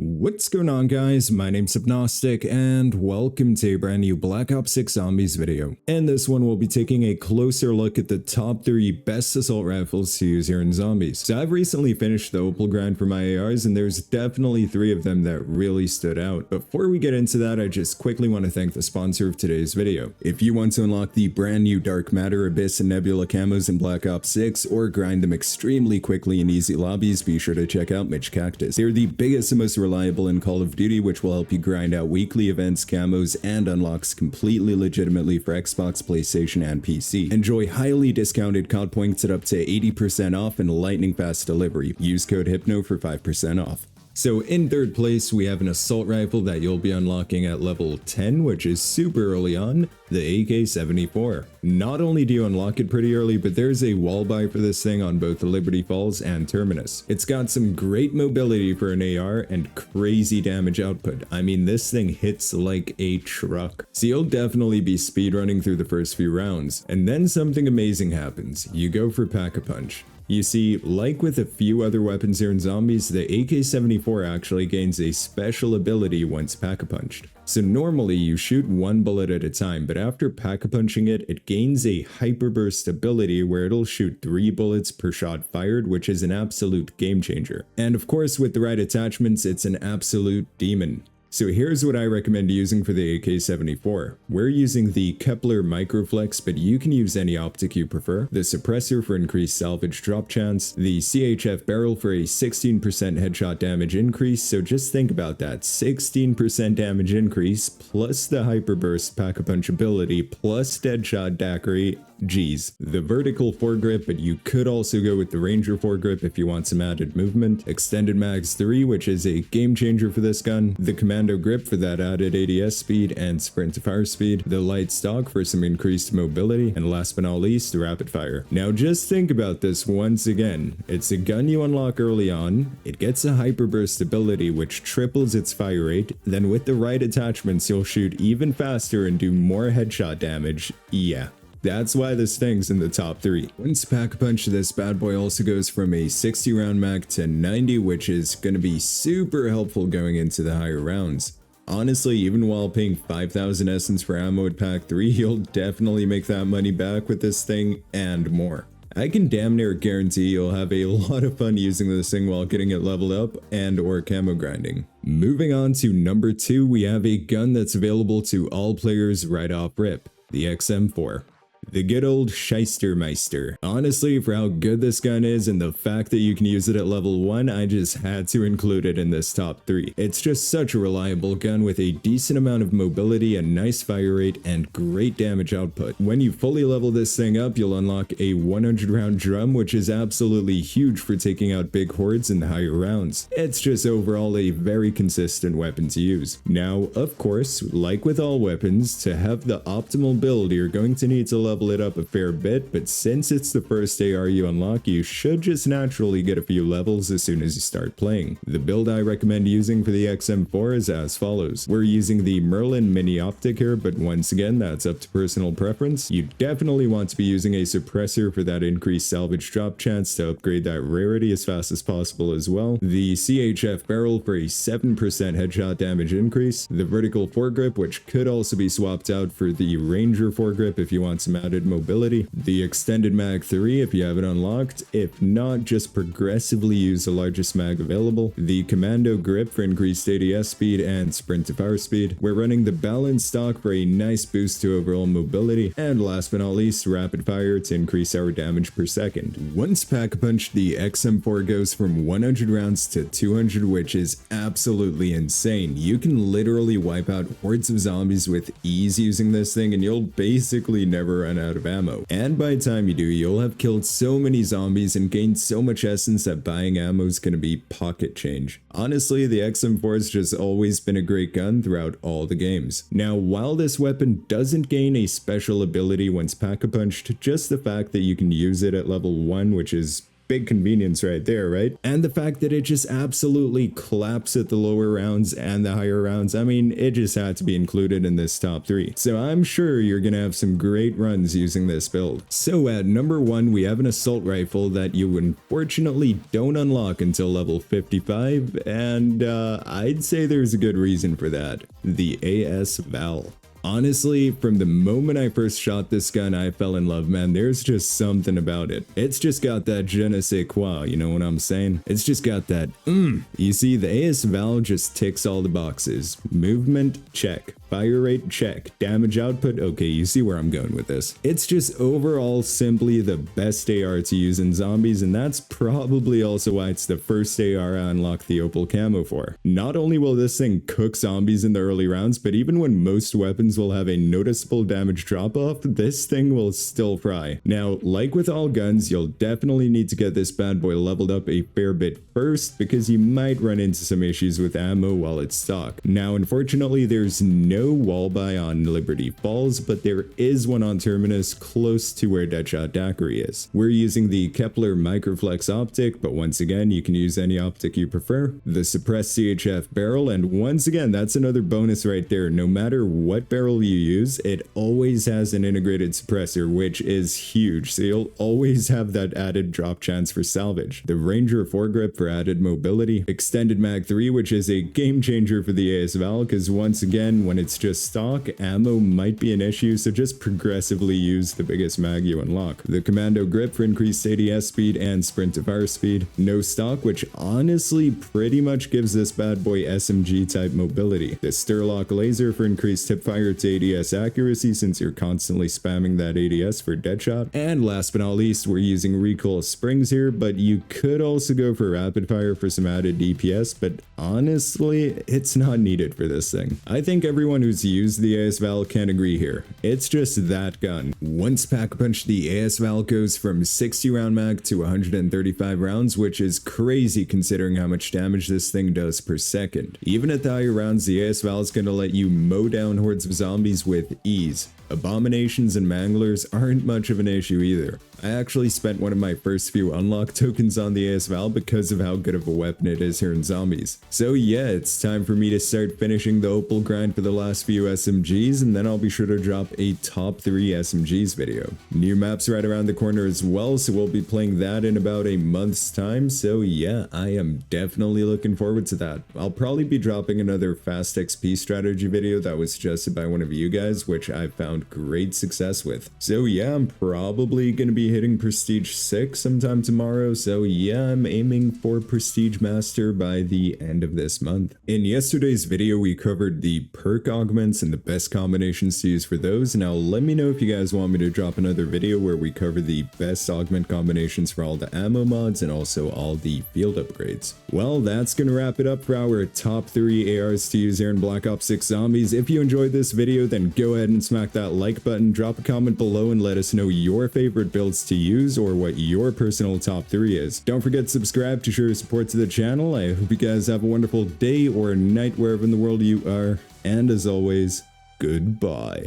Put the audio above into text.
What's going on, guys? My name's Hypnostic and welcome to a brand new Black Ops 6 Zombies video. In this one we'll be taking a closer look at the top 3 best assault rifles to use here in Zombies. So I've recently finished the Opal grind for my ARs and there's definitely 3 of them that really stood out. Before we get into that, I just quickly want to thank the sponsor of today's video. If you want to unlock the brand new Dark Matter, Abyss, and Nebula camos in Black Ops 6 or grind them extremely quickly in easy lobbies, be sure to check out Mitch Cactus. They're the biggest and most reliable in Call of Duty, which will help you grind out weekly events, camos, and unlocks completely legitimately for Xbox, PlayStation, and PC. Enjoy highly discounted COD points at up to 80% off and lightning fast delivery. Use code HYPNO for 5% off. So in third place, we have an assault rifle that you'll be unlocking at level 10, which is super early on, the AK-74. Not only do you unlock it pretty early, but there's a wall buy for this thing on both Liberty Falls and Terminus. It's got some great mobility for an AR and crazy damage output. I mean, this thing hits like a truck. So you'll definitely be speedrunning through the first few rounds. And then something amazing happens. You go for Pack-a-Punch. You see, like with a few other weapons here in Zombies, the AK-74 actually gains a special ability once pack-a-punched. So normally you shoot one bullet at a time, but after pack-a-punching it, it gains a hyperburst ability where it'll shoot 3 bullets per shot fired, which is an absolute game changer. And of course, with the right attachments, it's an absolute demon. So here's what I recommend using for the AK-74. We're using the Kepler Microflex, but you can use any optic you prefer, the suppressor for increased salvage drop chance, the CHF barrel for a 16% headshot damage increase, so just think about that, 16% damage increase, plus the hyperburst pack-a-punch ability, plus deadshot daiquiri. Geez. The vertical foregrip, but you could also go with the Ranger foregrip if you want some added movement, extended mags 3, which is a game changer for this gun, the commando grip for that added ADS speed and sprint to fire speed, the light stock for some increased mobility, and last but not least, the rapid fire. Now just think about this once again. It's a gun you unlock early on, it gets a hyperburst ability which triples its fire rate, then with the right attachments you'll shoot even faster and do more headshot damage. Yeah. That's why this thing's in the top 3. Once pack-a-punch, this bad boy also goes from a 60 round mag to 90, which is going to be super helpful going into the higher rounds. Honestly, even while paying 5,000 essence for ammo at pack 3, you'll definitely make that money back with this thing and more. I can damn near guarantee you'll have a lot of fun using this thing while getting it leveled up and or camo grinding. Moving on to number 2, we have a gun that's available to all players right off rip, the XM4. The good old Scheistermeister. Honestly, for how good this gun is and the fact that you can use it at level 1, I just had to include it in this top 3. It's just such a reliable gun with a decent amount of mobility, a nice fire rate, and great damage output. When you fully level this thing up, you'll unlock a 100 round drum, which is absolutely huge for taking out big hordes in the higher rounds. It's just overall a very consistent weapon to use. Now, of course, like with all weapons, to have the optimal build, you're going to need to level it up a fair bit, but since it's the first AR you unlock, you should just naturally get a few levels as soon as you start playing. The build I recommend using for the XM4 is as follows. We're using the Merlin Mini Optic here, but once again, that's up to personal preference. You definitely want to be using a suppressor for that increased salvage drop chance to upgrade that rarity as fast as possible as well. The CHF barrel for a 7% headshot damage increase. The vertical foregrip, which could also be swapped out for the Ranger foregrip if you want some added mobility, the extended mag 3 if you have it unlocked, if not, just progressively use the largest mag available, the commando grip for increased ADS speed and sprint to fire speed. We're running the balanced stock for a nice boost to overall mobility, and last but not least, rapid fire to increase our damage per second. Once pack-a-punch, the XM4 goes from 100 rounds to 200, which is absolutely insane. You can literally wipe out hordes of zombies with ease using this thing, and you'll basically never run out of ammo. And by the time you do, you'll have killed so many zombies and gained so much essence that buying ammo is going to be pocket change. Honestly, the XM4 has just always been a great gun throughout all the games. Now, while this weapon doesn't gain a special ability once pack-a-punched, just the fact that you can use it at level 1, which is big convenience right there, right? And the fact that it just absolutely claps at the lower rounds and the higher rounds, I mean, it just had to be included in this top 3. So I'm sure you're gonna have some great runs using this build. So at number 1, we have an assault rifle that you unfortunately don't unlock until level 55, and I'd say there's a good reason for that. The AS Val. Honestly, from the moment I first shot this gun, I fell in love, man. There's just something about it. It's just got that je ne sais quoi, you know what I'm saying? It's just got that, You see, the AS Val just ticks all the boxes. Movement, check. Fire rate, check. Damage output, okay, you see where I'm going with this. It's just overall simply the best AR to use in zombies, and that's probably also why it's the first AR I unlocked the Opal Camo for. Not only will this thing cook zombies in the early rounds, but even when most weapons will have a noticeable damage drop-off, this thing will still fry. Now, like with all guns, you'll definitely need to get this bad boy leveled up a fair bit first, because you might run into some issues with ammo while it's stock. Now, unfortunately, there's no wall buy on Liberty Falls, but there is one on Terminus close to where Deadshot Daiquiri is. We're using the Kepler Microflex optic, but once again, you can use any optic you prefer. The suppressed CHF barrel, and once again, that's another bonus right there. No matter what barrel you use, it always has an integrated suppressor, which is huge, so you'll always have that added drop chance for salvage. The Ranger foregrip for added mobility. Extended Mag 3, which is a game changer for the AS Val, because once again, when it's just stock, ammo might be an issue, so just progressively use the biggest mag you unlock. The Commando grip for increased ADS speed and sprint to fire speed. No stock, which honestly pretty much gives this bad boy SMG type mobility. The Stirlock laser for increased hipfire to ADS accuracy, since you're constantly spamming that ADS for Deadshot. And last but not least, we're using recoil springs here, but you could also go for rapid fire for some added DPS, but honestly, it's not needed for this thing. I think everyone who's used the AS Val can agree here. It's just that gun. Once pack punch, the AS Val goes from 60 round mag to 135 rounds, which is crazy considering how much damage this thing does per second. Even at the higher rounds, the AS Val is going to let you mow down hordes of zombies with ease. Abominations and manglers aren't much of an issue either. I actually spent one of my first few unlock tokens on the AS Val because of how good of a weapon it is here in zombies. So yeah, it's time for me to start finishing the Opal grind for the last few SMGs, and then I'll be sure to drop a top 3 SMGs video. New maps right around the corner as well, so we'll be playing that in about a month's time, so yeah, I am definitely looking forward to that. I'll probably be dropping another fast XP strategy video that was suggested by one of you guys, which I found great success with. So yeah, I'm probably gonna be hitting Prestige 6 sometime tomorrow, so yeah, I'm aiming for Prestige Master by the end of this month. In yesterday's video, we covered the perk augments and the best combinations to use for those. Now let me know if you guys want me to drop another video where we cover the best augment combinations for all the ammo mods and also all the field upgrades. Well, that's gonna wrap it up for our top 3 ARs to use here in Black Ops 6 Zombies. If you enjoyed this video, then go ahead and smack that like button, drop a comment below and let us know your favorite builds to use or what your personal top 3 is. Don't forget to subscribe to show your support to the channel. I hope you guys have a wonderful day or night wherever in the world you are, and as always, goodbye.